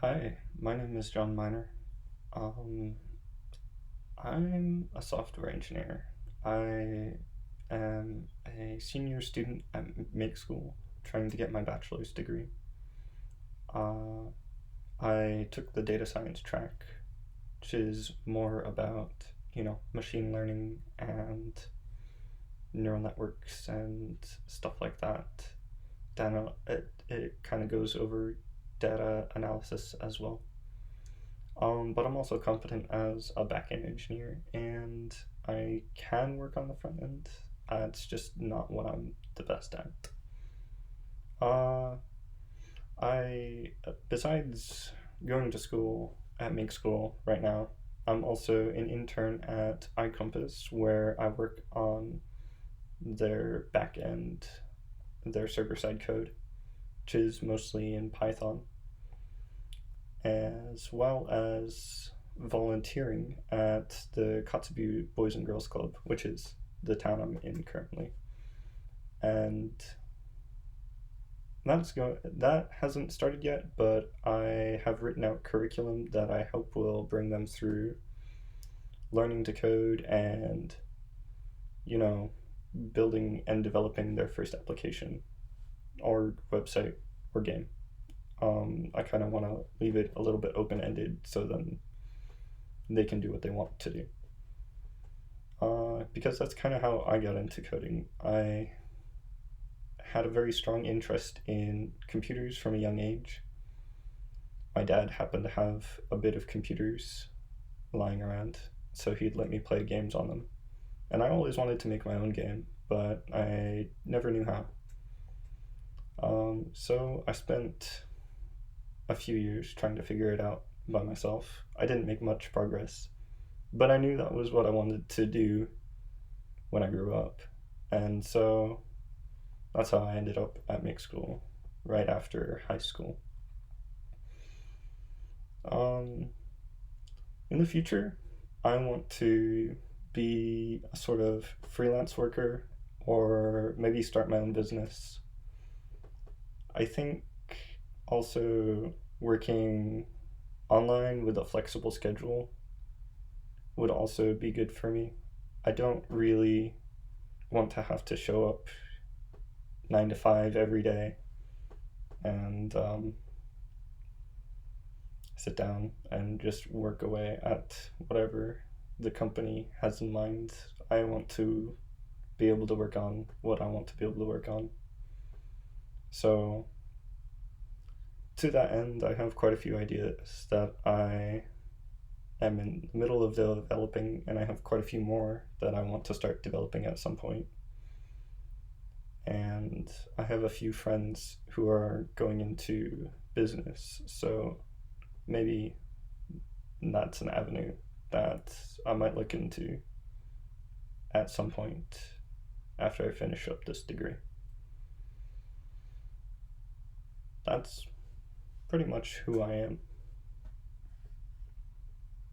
Hi, my name is John Miner. Um, I'm a software engineer. I am a senior student at Make School trying to get my bachelor's degree. Uh, I took the data science track, which is more about, machine learning and neural networks and stuff like that. It kind of goes over data analysis as well. But I'm also competent as a backend engineer, and I can work on the front end. It's just not what I'm the best at. Uh, besides going to school at Make School right now, I'm also an intern at iCompass, where I work on their backend, their server side code, which is mostly in Python, as well as volunteering at the Katsubu Boys and Girls Club, which is the town I'm in currently. And that hasn't started yet, but I have written out curriculum that I hope will bring them through learning to code and, you know, building and developing their first application or website or game. I kind of want to leave it a little bit open ended so then they can do what they want to do. Because that's kind of how I got into coding. I had a very strong interest in computers from a young age. My dad happened to have a bit of computers lying around, so he'd let me play games on them. And I always wanted to make my own game, but I never knew how. So I spent a few years trying to figure it out by myself. I didn't make much progress, but I knew that was what I wanted to do when I grew up. And so that's how I ended up at Make School right after high school. Um, in the future, I want to be a sort of freelance worker or maybe start my own business. I think also working online with a flexible schedule would also be good for me. I don't really want to have to show up 9 to 5 every day and sit down and just work away at whatever the company has in mind. I want to be able to work on what I want to be able to work on. So, to that end, I have quite a few ideas that I am in the middle of developing, and I have quite a few more that I want to start developing at some point. And I have a few friends who are going into business, so maybe that's an avenue that I might look into at some point after I finish up this degree. That's pretty much who I am.